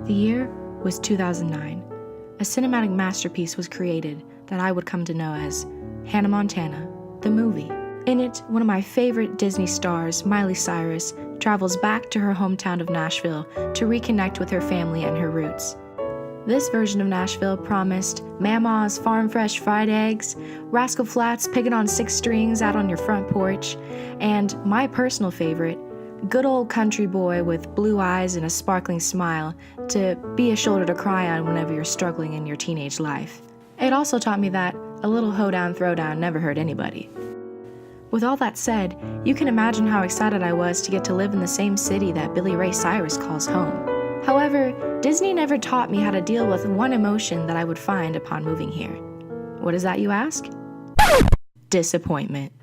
The year was 2009. A cinematic masterpiece was created that I would come to know as Hannah Montana, the movie. In it, one of my favorite Disney stars, Miley Cyrus, travels back to her hometown of Nashville to reconnect with her family and her roots. This version of Nashville promised Mama's farm fresh fried eggs, Rascal Flatts picking on 6 strings out on your front porch, and my personal favorite, good old country boy with blue eyes and a sparkling smile to be a shoulder to cry on whenever you're struggling in your teenage life. It also taught me that a little hoedown throwdown never hurt anybody. With all that said, you can imagine how excited I was to get to live in the same city that Billy Ray Cyrus calls home. However, Disney never taught me how to deal with one emotion that I would find upon moving here. What is that, you ask? Disappointment.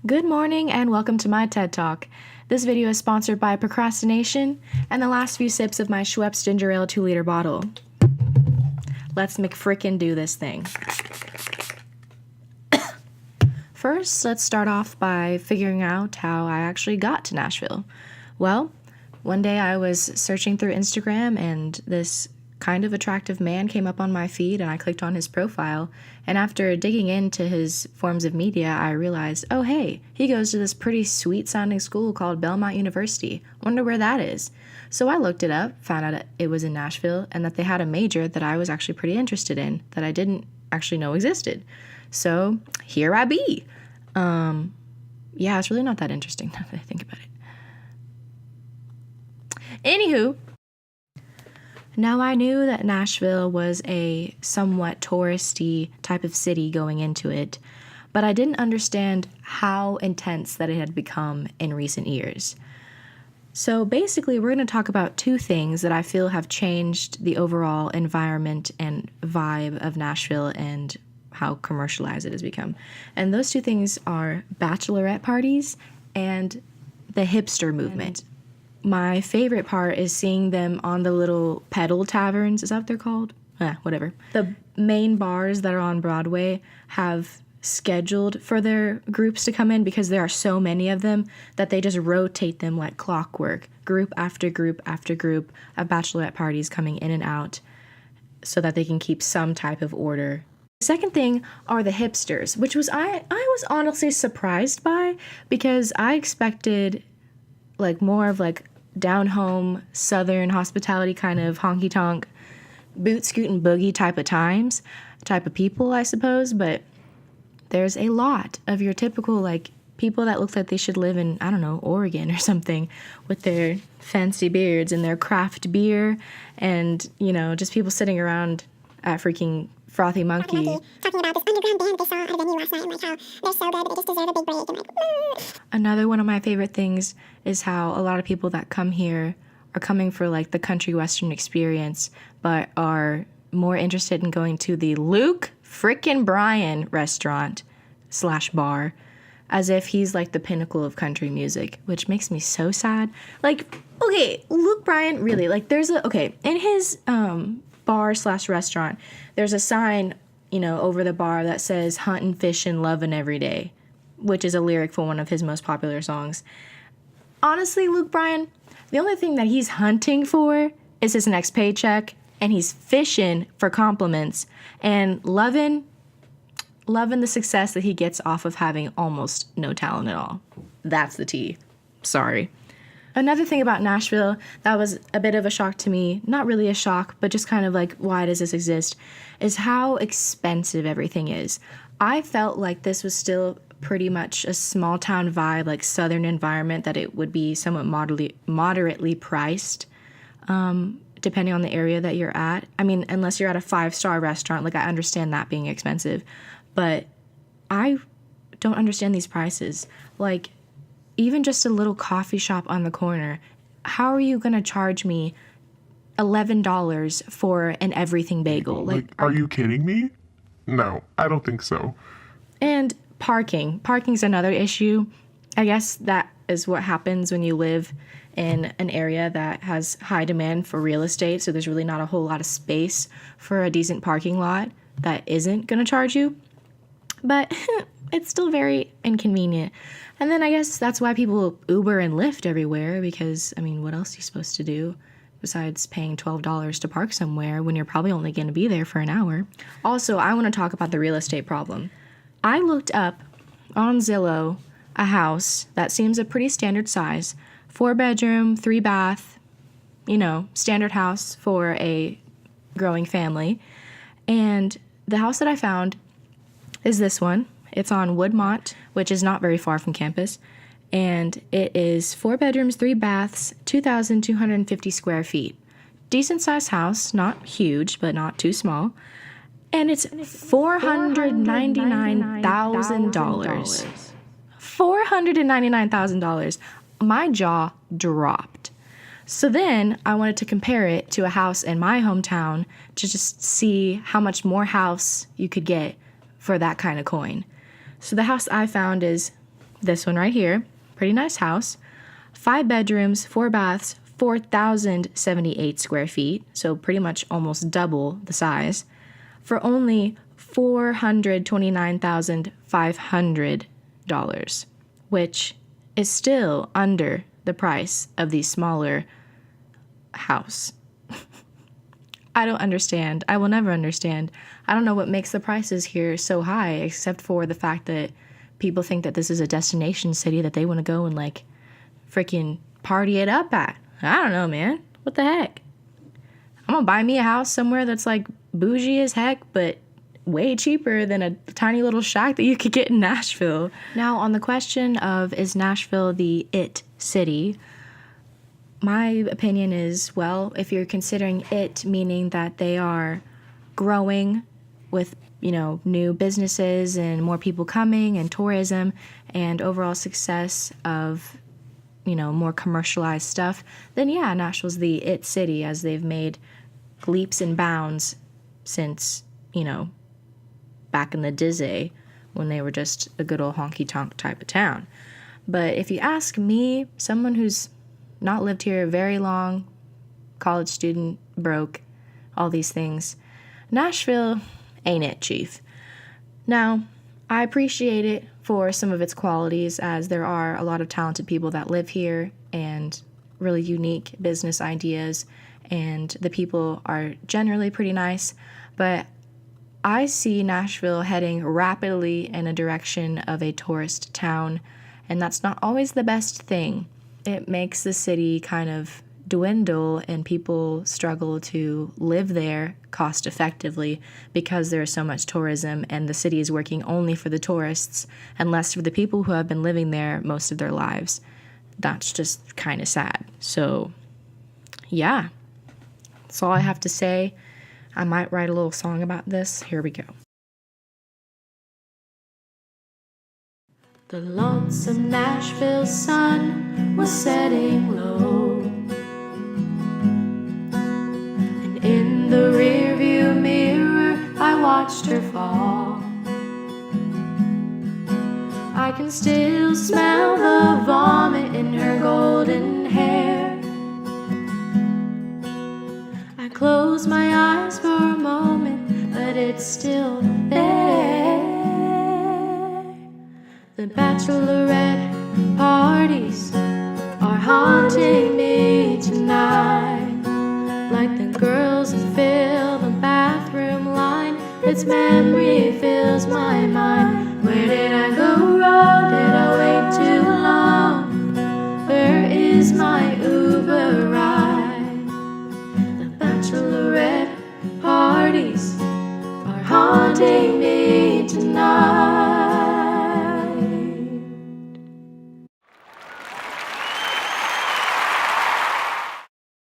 Good morning and welcome to my TED Talk. This video is sponsored by procrastination and the last few sips of my Schweppes ginger ale 2-liter bottle. Let's McFrickin' do this thing. First, let's start off by figuring out how I actually got to Nashville. Well, one day I was searching through Instagram and this kind of attractive man came up on my feed and I clicked on his profile. And after digging into his forms of media, I realized, oh hey, he goes to this pretty sweet sounding school called Belmont University. Wonder where that is. So I looked it up, found out it was in Nashville and that they had a major that I was actually pretty interested in that I didn't actually know existed. So here I be. Yeah, it's really not that interesting now that I think about it. Anywho, now I knew that Nashville was a somewhat touristy type of city going into it, but I didn't understand how intense that it had become in recent years. So basically, we're going to talk about 2 things that I feel have changed the overall environment and vibe of Nashville and how commercialized it has become. And those 2 things are Bachelorette parties and the hipster movement. My favorite part is seeing them on the little pedal taverns. Is that what they're called? Whatever. The main bars that are on Broadway have scheduled for their groups to come in because there are so many of them that they just rotate them like clockwork. Group after group after group of bachelorette parties coming in and out so that they can keep some type of order. The second thing are the hipsters, which was I was honestly surprised by because I expected like more of like down home southern hospitality kind of honky tonk boot scootin' boogie type of people, I suppose, but there's a lot of your typical like people that look like they should live in, I don't know, Oregon or something with their fancy beards and their craft beer and, you know, just people sitting around at freaking Frothy Monkey. Talking about this underground band they saw at a venue last night and like how they're so good but they just deserve a big break and like Another one of my favorite things is how a lot of people that come here are coming for like the country western experience but are more interested in going to the Luke frickin' Bryan restaurant / bar as if he's like the pinnacle of country music, which makes me so sad. Like, okay, Luke Bryan, really, like there's in his bar / restaurant, there's a sign, you know, over the bar that says huntin', fishin', lovin' every day, which is a lyric for one of his most popular songs. Honestly, Luke Bryan, the only thing that he's hunting for is his next paycheck, and he's fishing for compliments and loving the success that he gets off of having almost no talent at all. That's the tea. Sorry. Another thing about Nashville that was a bit of a shock to me, not really a shock, but just kind of like, why does this exist, is how expensive everything is. I felt like this was still pretty much a small town vibe, like southern environment, that it would be somewhat moderately priced, depending on the area that you're at. I mean, unless you're at a 5-star restaurant, like I understand that being expensive, but I don't understand these prices. Like, even just a little coffee shop on the corner, how are you going to charge me $11 for an everything bagel? Like, are you kidding me? No, I don't think so. And parking. Parking's another issue. I guess that is what happens when you live in an area that has high demand for real estate, so there's really not a whole lot of space for a decent parking lot that isn't going to charge you. But it's still very inconvenient. And then I guess that's why people Uber and Lyft everywhere, because, I mean, what else are you supposed to do? besides paying $12 to park somewhere when you're probably only going to be there for an hour. Also, I want to talk about the real estate problem. I looked up on Zillow a house that seems a pretty standard size, 4-bedroom, 3-bath, standard house for a growing family. And the house that I found is this one. It's on Woodmont, which is not very far from campus. And it is 4 bedrooms, 3 baths, 2,250 square feet. Decent sized house, not huge, but not too small. And it's $499,000. $499,000. My jaw dropped. So then I wanted to compare it to a house in my hometown to just see how much more house you could get for that kind of coin. So the house I found is this one right here. Pretty nice house. 5 bedrooms, 4 baths, 4,078 square feet. So pretty much almost double the size. For only $429,500, which is still under the price of the smaller house. I don't understand. I will never understand. I don't know what makes the prices here so high, except for the fact that people think that this is a destination city that they want to go and freaking party it up at. I don't know, man. What the heck? I'm gonna buy me a house somewhere that's bougie as heck, but way cheaper than a tiny little shack that you could get in Nashville. Now, on the question of is Nashville the it city, my opinion is, well, if you're considering it meaning that they are growing with, new businesses and more people coming and tourism and overall success of, more commercialized stuff, then yeah, Nashville's the it city, as they've made leaps and bounds since, back in the Dizzy when they were just a good old honky-tonk type of town. But if you ask me, someone who's not lived here very long, college student, broke, all these things, Nashville ain't it, chief. Now, I appreciate it for some of its qualities, as there are a lot of talented people that live here and really unique business ideas, and the people are generally pretty nice, but I see Nashville heading rapidly in a direction of a tourist town, and that's not always the best thing. It makes the city kind of dwindle, and people struggle to live there cost effectively because there's so much tourism, and the city is working only for the tourists and less for the people who have been living there most of their lives. That's just kind of sad. So, yeah, that's all I have to say. I might write a little song about this. Here we go. The lonesome Nashville sun was setting low, and in the rearview mirror I watched her fall. I can still smell the vomit in her golden hair. I close my eyes for a moment, but it's still there. The Bachelorette parties are haunting me tonight, like the girls that fill the bathroom line. Its memory fills my mind. Where did I go wrong? Did I wait too long? Where is my Uber ride? The Bachelorette parties are haunting me tonight.